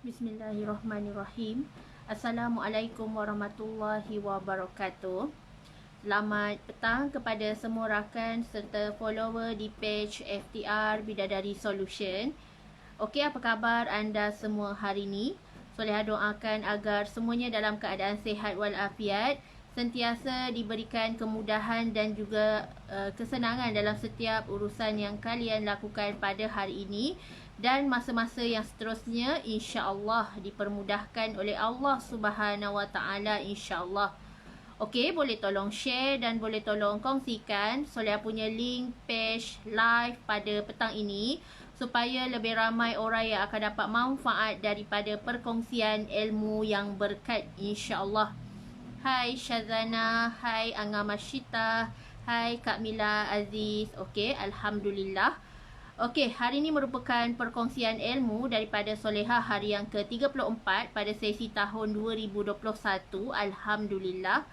Bismillahirrahmanirrahim. Assalamualaikum warahmatullahi wabarakatuh. Selamat petang kepada semua rakan serta follower di page FTR Bidadari Solution. Okey, apa khabar anda semua hari ini? Soleha doakan agar semuanya dalam keadaan sihat walafiat, sentiasa diberikan kemudahan dan juga kesenangan dalam setiap urusan yang kalian lakukan pada hari ini, dan masa-masa yang seterusnya insya-Allah dipermudahkan oleh Allah Subhanahu Wa Taala insya-Allah. Okey, boleh tolong share dan boleh tolong kongsikan Soleha punya link page live pada petang ini supaya lebih ramai orang yang akan dapat manfaat daripada perkongsian ilmu yang berkat insya-Allah. Hai Syazana, hai Angga Masyita, hai Kak Mila Aziz. Okey, alhamdulillah. Okey, hari ini merupakan perkongsian ilmu daripada Soleha hari yang ke-34 pada sesi tahun 2021. Alhamdulillah.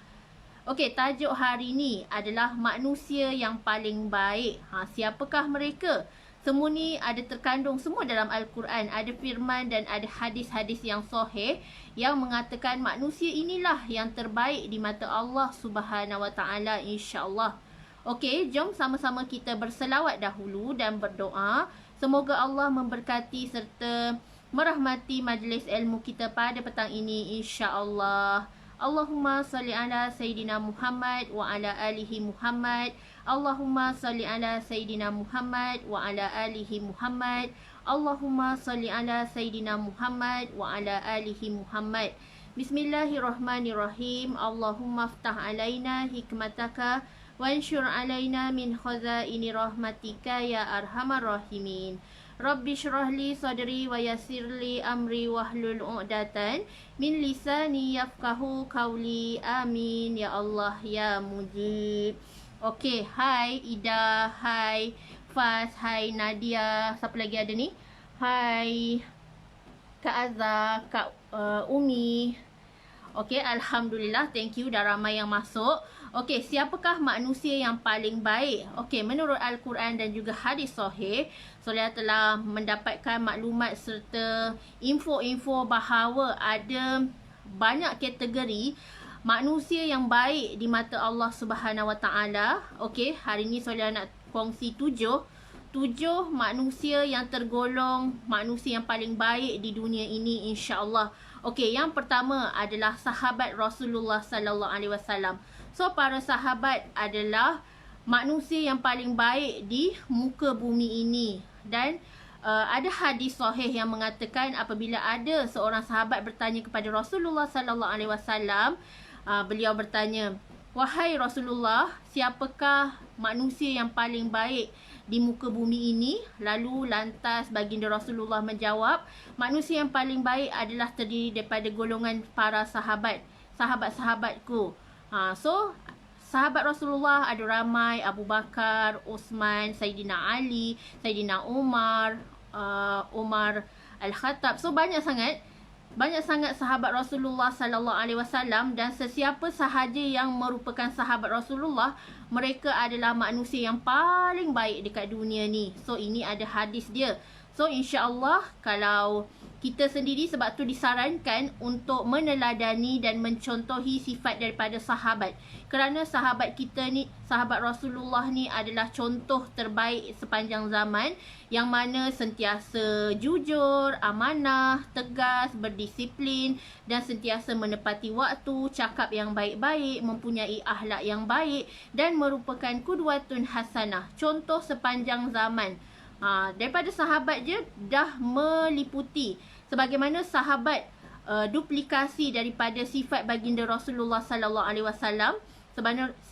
Okey, tajuk hari ini adalah manusia yang paling baik. Siapakah mereka? Semua ni ada terkandung semua dalam Al-Quran. Ada firman dan ada hadis-hadis yang sahih yang mengatakan manusia inilah yang terbaik di mata Allah Subhanahu Wa Taala insya-Allah. Okey, jom sama-sama kita berselawat dahulu dan berdoa. Semoga Allah memberkati serta merahmati majlis ilmu kita pada petang ini insya-Allah. Allahumma salli ala Sayyidina Muhammad wa ala alihi Muhammad. Allahumma salli ala Sayyidina Muhammad wa ala alihi Muhammad. Allahumma salli ala Sayyidina Muhammad wa ala alihi Muhammad. Bismillahirrahmanirrahim. Allahumma aftah alaina hikmataka wansyur alaina min khazaini rahmatika ya arhamar rahimin. Rabbi syrahli sadri wa yassirli amri wahlul 'uqdatan min lisani yafqahu qawli. Amin ya Allah ya Mujib. Okey, hai Ida, hai Faz, hai Nadia. Siapa lagi ada ni? Hai Kak Azza, Kak Umi. Okey, alhamdulillah, thank you, dah ramai yang masuk. Okey, siapakah manusia yang paling baik? Okey, menurut Al-Quran dan juga hadis sahih, Soleha telah mendapatkan maklumat serta info-info bahawa ada banyak kategori manusia yang baik di mata Allah Subhanahu Wa Taala. Okey, hari ni Soleha nak kongsi tujuh manusia yang tergolong manusia yang paling baik di dunia ini insya-Allah. Okey, yang pertama adalah sahabat Rasulullah sallallahu alaihi wasallam. So, para sahabat adalah manusia yang paling baik di muka bumi ini. Dan ada hadis sahih yang mengatakan apabila ada seorang sahabat bertanya kepada Rasulullah sallallahu alaihi wasallam, beliau bertanya, "Wahai Rasulullah, siapakah manusia yang paling baik di muka bumi ini?" Lalu lantas baginda Rasulullah menjawab, manusia yang paling baik adalah terdiri daripada golongan para sahabat-sahabatku. So, sahabat Rasulullah ada ramai, Abu Bakar, Uthman, Sayyidina Ali, Sayyidina Umar, Umar Al-Khattab. So, banyak sangat sahabat Rasulullah sallallahu alaihi wasallam, dan sesiapa sahaja yang merupakan sahabat Rasulullah, mereka adalah manusia yang paling baik dekat dunia ni. So, ini ada hadis dia. So, insya-Allah kalau kita sendiri, sebab tu disarankan untuk meneladani dan mencontohi sifat daripada sahabat. Kerana sahabat kita ni, sahabat Rasulullah ni adalah contoh terbaik sepanjang zaman, yang mana sentiasa jujur, amanah, tegas, berdisiplin dan sentiasa menepati waktu, cakap yang baik-baik, mempunyai akhlak yang baik dan merupakan qudwatun hasanah, contoh sepanjang zaman. Daripada sahabat je dah meliputi sebagaimana sahabat duplikasi daripada sifat baginda Rasulullah sallallahu alaihi wasallam,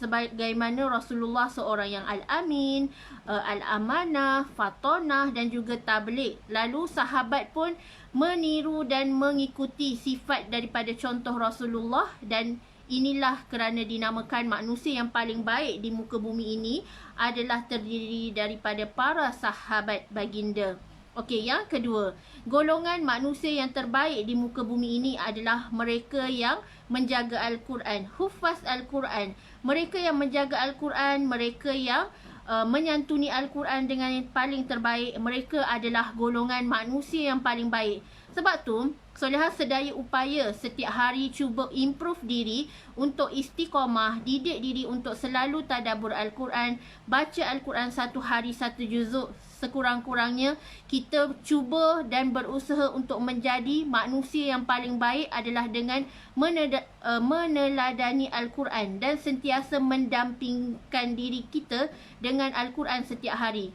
sebagaimana Rasulullah seorang yang al-amin, al-amanah, fatonah dan juga tabligh. Lalu sahabat pun meniru dan mengikuti sifat daripada contoh Rasulullah, dan inilah kerana dinamakan manusia yang paling baik di muka bumi ini adalah terdiri daripada para sahabat baginda. Okey, yang kedua, golongan manusia yang terbaik di muka bumi ini adalah mereka yang menjaga Al-Quran, hufaz Al-Quran. Mereka yang menjaga Al-Quran, mereka yang menyantuni Al-Quran dengan yang paling terbaik. Mereka adalah golongan manusia yang paling baik. Sebab tu Solehah sedaya upaya setiap hari cuba improve diri untuk istiqamah, didik diri untuk selalu tadabbur Al-Quran, baca Al-Quran satu hari satu juzuk sekurang-kurangnya. Kita cuba dan berusaha untuk menjadi manusia yang paling baik adalah dengan meneladani Al-Quran dan sentiasa mendampingkan diri kita dengan Al-Quran setiap hari.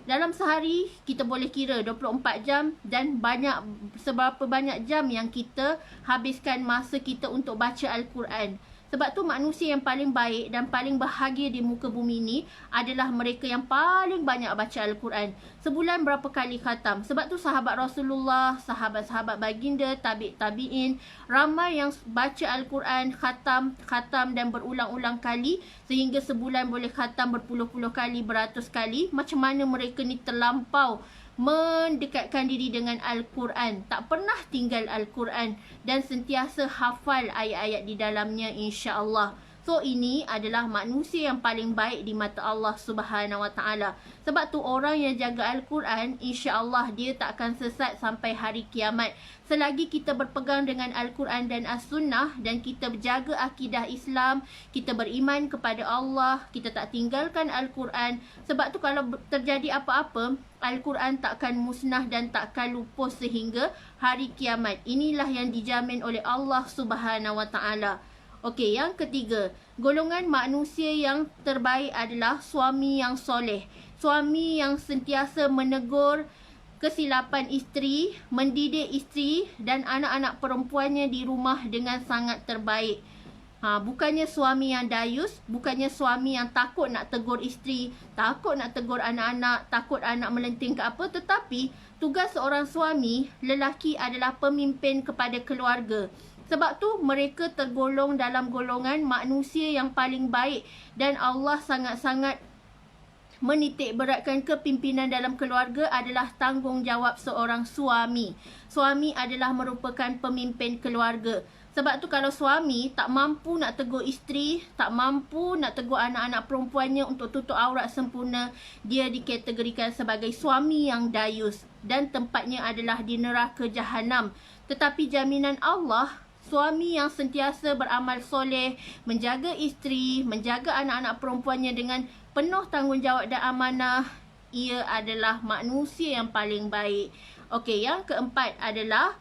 Dalam sehari kita boleh kira 24 jam dan seberapa banyak jam yang kita habiskan masa kita untuk baca Al-Quran. Sebab tu manusia yang paling baik dan paling bahagia di muka bumi ni adalah mereka yang paling banyak baca Al-Quran. Sebulan berapa kali khatam. Sebab tu sahabat Rasulullah, sahabat-sahabat baginda, tabi'in, ramai yang baca Al-Quran, khatam dan berulang-ulang kali sehingga sebulan boleh khatam berpuluh-puluh kali, beratus kali. Macam mana mereka ni terlampau mendekatkan diri dengan Al-Quran, tak pernah tinggal Al-Quran dan sentiasa hafal ayat-ayat di dalamnya, insya-Allah. So ini adalah manusia yang paling baik di mata Allah Subhanahu Wa Taala. Sebab tu orang yang jaga Al-Quran, insya-Allah dia tak akan sesat sampai hari kiamat. Selagi kita berpegang dengan Al-Quran dan As-Sunnah dan kita berjaga akidah Islam, kita beriman kepada Allah, kita tak tinggalkan Al-Quran. Sebab tu kalau terjadi apa-apa, Al-Quran takkan musnah dan takkan lupus sehingga hari kiamat. Inilah yang dijamin oleh Allah Subhanahu Wa Taala. Okey, yang ketiga, golongan manusia yang terbaik adalah suami yang soleh. Suami yang sentiasa menegur kesilapan isteri, mendidik isteri dan anak-anak perempuannya di rumah dengan sangat terbaik. Bukannya suami yang dayus, bukannya suami yang takut nak tegur isteri, takut nak tegur anak-anak, takut anak melenting ke apa, tetapi tugas seorang suami lelaki adalah pemimpin kepada keluarga. Sebab tu mereka tergolong dalam golongan manusia yang paling baik dan Allah sangat-sangat menitik beratkan kepimpinan dalam keluarga adalah tanggungjawab seorang suami. Suami adalah merupakan pemimpin keluarga. Sebab tu kalau suami tak mampu nak tegur isteri, tak mampu nak tegur anak-anak perempuannya untuk tutup aurat sempurna, dia dikategorikan sebagai suami yang dayus dan tempatnya adalah di neraka Jahanam. Tetapi jaminan Allah, suami yang sentiasa beramal soleh, menjaga isteri, menjaga anak-anak perempuannya dengan penuh tanggungjawab dan amanah, ia adalah manusia yang paling baik. Okey, yang keempat adalah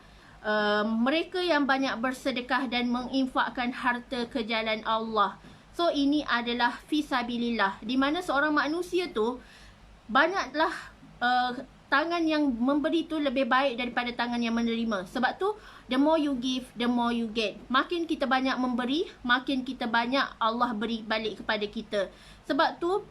mereka yang banyak bersedekah dan menginfakkan harta ke jalan Allah. So ini adalah fisabilillah, di mana seorang manusia tu banyaklah tangan yang memberi tu lebih baik daripada tangan yang menerima. Sebab tu the more you give, the more you get. Makin kita banyak memberi, makin kita banyak Allah beri balik kepada kita. Sebab tu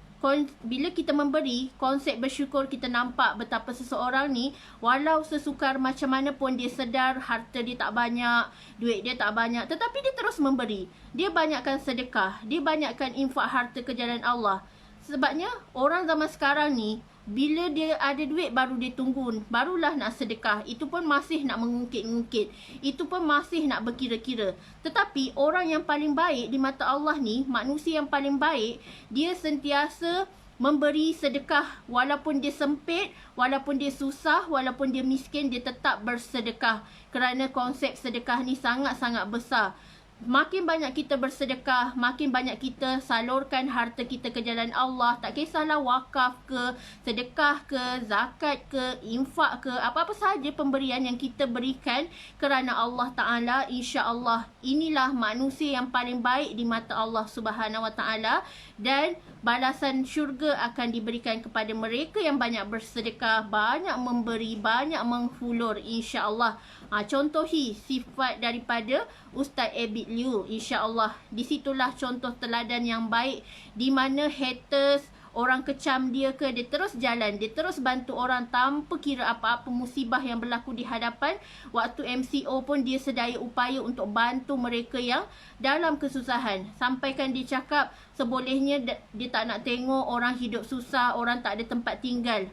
bila kita memberi, konsep bersyukur kita nampak betapa seseorang ni walau sesukar macam mana pun dia sedar harta dia tak banyak, duit dia tak banyak, tetapi dia terus memberi. Dia banyakkan sedekah, dia banyakkan infak harta ke jalan Allah. Sebabnya orang zaman sekarang ni, bila dia ada duit baru dia tunggu, barulah nak sedekah. Itu pun masih nak mengungkit-ungkit. Itu pun masih nak berkira-kira. Tetapi orang yang paling baik di mata Allah ni, manusia yang paling baik, dia sentiasa memberi sedekah. Walaupun dia sempit, walaupun dia susah, walaupun dia miskin, dia tetap bersedekah. Kerana konsep sedekah ni sangat-sangat besar. Makin banyak kita bersedekah, makin banyak kita salurkan harta kita ke jalan Allah. Tak kisahlah wakaf ke, sedekah ke, zakat ke, infak ke, apa-apa sahaja pemberian yang kita berikan kerana Allah Ta'ala, insya-Allah inilah manusia yang paling baik di mata Allah Subhanahu Wa Ta'ala. Dan balasan syurga akan diberikan kepada mereka yang banyak bersedekah, banyak memberi, banyak menghulur, insya-Allah. Contohi sifat daripada Ustaz Abid Liu, insya-Allah. Di situlah contoh teladan yang baik, di mana haters, orang kecam dia ke, dia terus jalan, dia terus bantu orang tanpa kira apa-apa musibah yang berlaku di hadapan. Waktu MCO pun dia sedaya upaya untuk bantu mereka yang dalam kesusahan. Sampaikan dia cakap sebolehnya dia tak nak tengok orang hidup susah, orang tak ada tempat tinggal.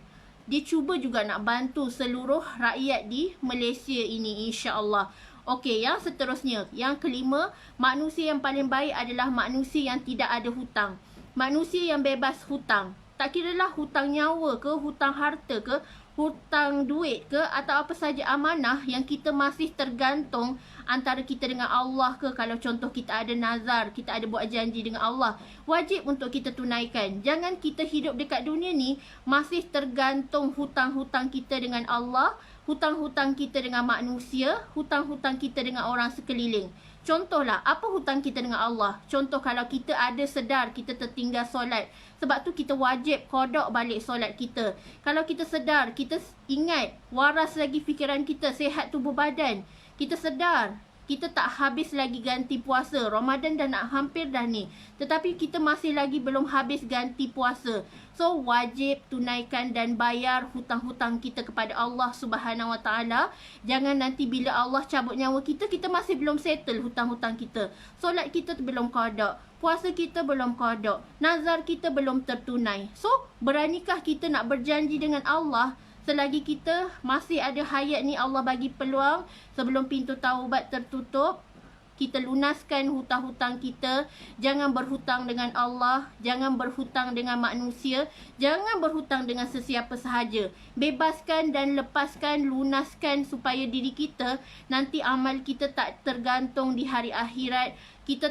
Dia cuba juga nak bantu seluruh rakyat di Malaysia ini, insya-Allah. Okey, yang seterusnya, yang kelima, manusia yang paling baik adalah manusia yang tidak ada hutang. Manusia yang bebas hutang. Tak kiralah hutang nyawa ke, hutang harta ke, hutang duit ke, atau apa saja amanah yang kita masih tergantung antara kita dengan Allah ke. Kalau contoh kita ada nazar, kita ada buat janji dengan Allah, wajib untuk kita tunaikan. Jangan kita hidup dekat dunia ni masih tergantung hutang-hutang kita dengan Allah, hutang-hutang kita dengan manusia, hutang-hutang kita dengan orang sekeliling. Contohlah, apa hutang kita dengan Allah? Contoh, kalau kita ada sedar kita tertinggal solat, sebab tu kita wajib qada balik solat kita. Kalau kita sedar, kita ingat, waras lagi fikiran kita, sihat tubuh badan, kita sedar kita tak habis lagi ganti puasa, Ramadan dah nak hampir dah ni, tetapi kita masih lagi belum habis ganti puasa. So wajib tunaikan dan bayar hutang-hutang kita kepada Allah Subhanahu Wa Taala. Jangan nanti bila Allah cabut nyawa kita, kita masih belum settle hutang-hutang kita. Solat kita belum qada, puasa kita belum qada, nazar kita belum tertunai. So beranikah kita nak berjanji dengan Allah selagi kita masih ada hayat ni? Allah bagi peluang sebelum pintu taubat tertutup, kita lunaskan hutang-hutang kita. Jangan berhutang dengan Allah, jangan berhutang dengan manusia, jangan berhutang dengan sesiapa sahaja. Bebaskan dan lepaskan, lunaskan supaya diri kita nanti amal kita tak tergantung di hari akhirat. Kita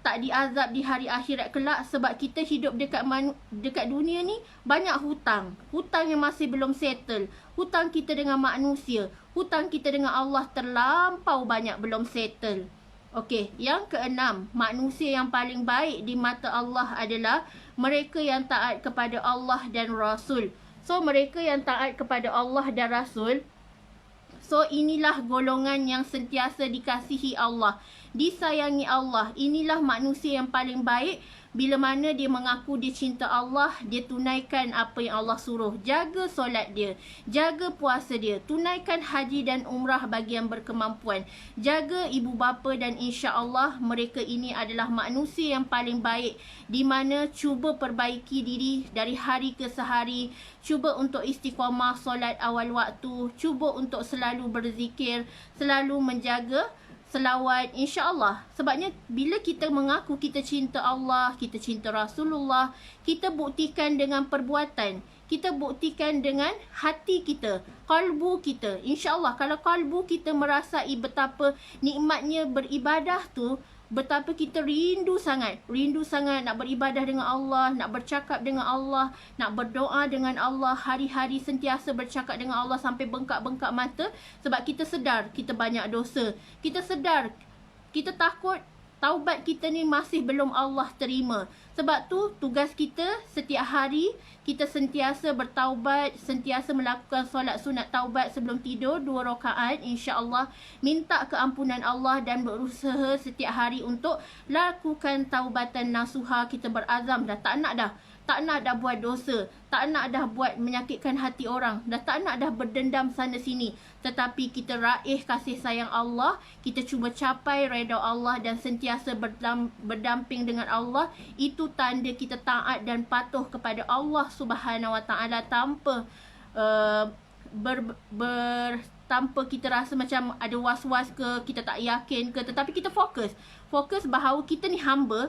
tak diazab di hari akhirat kelak, sebab kita hidup dekat dunia ni banyak hutang. Hutang yang masih belum settle. Hutang kita dengan manusia, hutang kita dengan Allah terlampau banyak belum settle. Okey, yang keenam, manusia yang paling baik di mata Allah adalah mereka yang taat kepada Allah dan Rasul. So mereka yang taat kepada Allah dan Rasul, so inilah golongan yang sentiasa dikasihi Allah, disayangi Allah. Inilah manusia yang paling baik. Bila mana dia mengaku dia cinta Allah, dia tunaikan apa yang Allah suruh. Jaga solat dia, jaga puasa dia, tunaikan haji dan umrah bagi yang berkemampuan, jaga ibu bapa, dan insya-Allah mereka ini adalah manusia yang paling baik, di mana cuba perbaiki diri dari hari ke sehari, cuba untuk istiqamah solat awal waktu, cuba untuk selalu berzikir, selalu menjaga selawat, insya-Allah. Sebabnya bila kita mengaku kita cinta Allah, kita cinta Rasulullah, kita buktikan dengan perbuatan, kita buktikan dengan hati kita, kalbu kita. Insya-Allah kalau kalbu kita merasai betapa nikmatnya beribadah tu, betapa kita rindu sangat nak beribadah dengan Allah, nak bercakap dengan Allah, nak berdoa dengan Allah, hari-hari sentiasa bercakap dengan Allah sampai bengkak-bengkak mata, sebab kita sedar kita banyak dosa. Kita sedar, kita takut taubat kita ni masih belum Allah terima. Sebab tu tugas kita setiap hari kita sentiasa bertaubat, sentiasa melakukan solat sunat taubat sebelum tidur 2 rakaat, insya-Allah, minta keampunan Allah dan berusaha setiap hari untuk lakukan taubatan nasuha. Kita berazam dah tak nak dah buat dosa, tak nak dah buat menyakitkan hati orang, tak nak dah berdendam sana sini, tetapi kita raih kasih sayang Allah, kita cuba capai redha Allah dan sentiasa berdamping dengan Allah. Itu tanda kita taat dan patuh kepada Allah Subhanahu Wa Taala tanpa tanpa kita rasa macam ada was-was ke, kita tak yakin ke, tetapi kita fokus bahawa kita ni hamba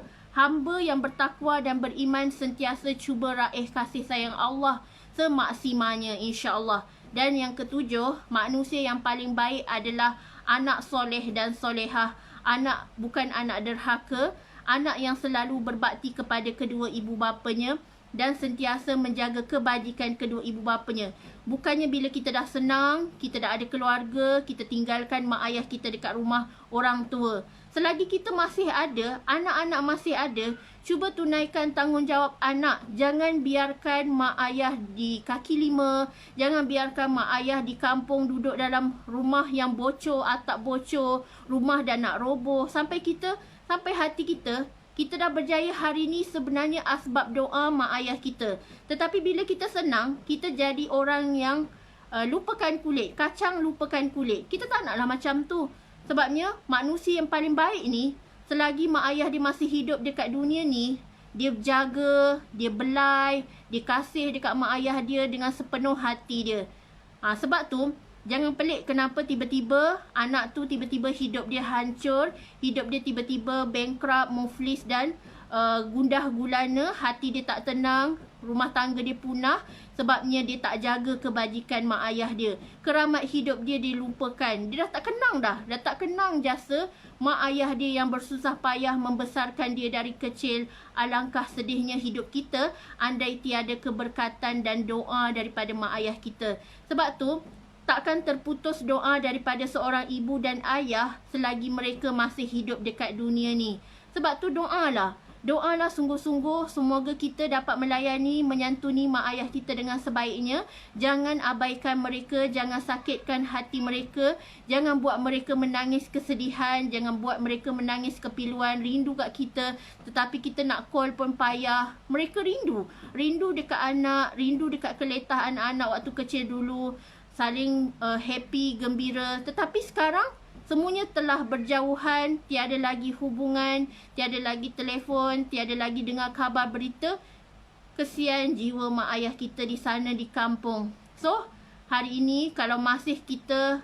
yang bertakwa dan beriman, sentiasa cuba raih kasih sayang Allah semaksimalnya, insya-Allah. Dan yang ketujuh, manusia yang paling baik adalah anak soleh dan solehah. Anak bukan anak derhaka, anak yang selalu berbakti kepada kedua ibu bapanya dan sentiasa menjaga kebajikan kedua ibu bapanya. Bukannya bila kita dah senang, kita dah ada keluarga, kita tinggalkan mak ayah kita dekat rumah orang tua. Selagi kita masih ada, anak-anak masih ada, cuba tunaikan tanggungjawab anak. Jangan biarkan mak ayah di kaki lima, jangan biarkan mak ayah di kampung duduk dalam rumah yang bocor, atap bocor, rumah dah nak roboh. Sampai hati kita dah berjaya hari ni sebenarnya asbab doa mak ayah kita. Tetapi bila kita senang, kita jadi orang yang lupakan kulit, kacang lupakan kulit. Kita tak naklah macam tu. Sebabnya manusia yang paling baik ni, selagi mak ayah dia masih hidup dekat dunia ni, dia jaga, dia belai, dia kasih dekat mak ayah dia dengan sepenuh hati dia. Sebab tu jangan pelik kenapa tiba-tiba anak tu tiba-tiba hidup dia hancur, hidup dia tiba-tiba bankrupt, muflis dan gundah gulana, hati dia tak tenang, rumah tangga dia punah sebabnya dia tak jaga kebajikan mak ayah dia. Keramat hidup dia dilupakan. Dia dah tak kenang jasa mak ayah dia yang bersusah payah membesarkan dia dari kecil. Alangkah sedihnya hidup kita andai tiada keberkatan dan doa daripada mak ayah kita. Sebab tu takkan terputus doa daripada seorang ibu dan ayah selagi mereka masih hidup dekat dunia ni. Sebab tu doalah sungguh-sungguh, semoga kita dapat melayani, menyantuni mak ayah kita dengan sebaiknya. Jangan abaikan mereka, jangan sakitkan hati mereka, jangan buat mereka menangis kesedihan, jangan buat mereka menangis kepiluan, rindu kat kita, tetapi kita nak call pun payah. Mereka rindu dekat anak, rindu dekat keletah anak-anak waktu kecil dulu, saling happy, gembira. Tetapi sekarang semuanya telah berjauhan, tiada lagi hubungan, tiada lagi telefon, tiada lagi dengar khabar berita. Kesian jiwa mak ayah kita di sana di kampung. So, hari ini kalau masih kita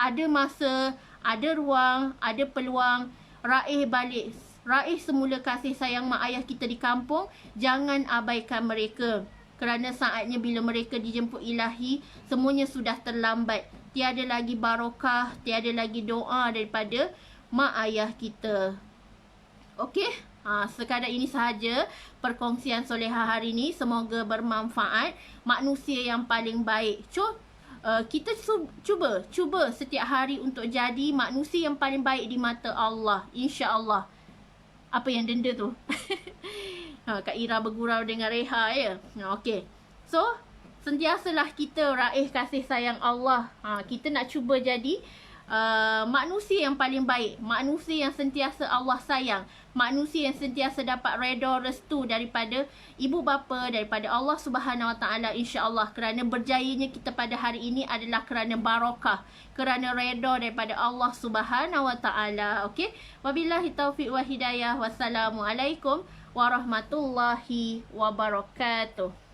ada masa, ada ruang, ada peluang, raih balik, raih semula kasih sayang mak ayah kita di kampung. Jangan abaikan mereka. Kerana saatnya bila mereka dijemput ilahi, semuanya sudah terlambat. Tiada lagi barakah, tiada lagi doa daripada mak ayah kita. Okey, sekadar ini sahaja perkongsian soleha hari ini. Semoga bermanfaat. Manusia yang paling baik. Kita cuba setiap hari untuk jadi manusia yang paling baik di mata Allah. InsyaAllah. Apa yang denda tu? Kak Ira bergurau dengan Reha ya. Okey. So, sentiasalah kita raih kasih sayang Allah. Kita nak cuba jadi manusia yang paling baik, manusia yang sentiasa Allah sayang, manusia yang sentiasa dapat redha restu daripada ibu bapa, daripada Allah Subhanahu Wa Taala, insya-Allah. Kerana berjayanya kita pada hari ini adalah kerana barakah, kerana redha daripada Allah Subhanahu Wa Taala. Okey, wabillahi taufiq wa hidayah. Wassalamualaikum warahmatullahi wabarakatuh.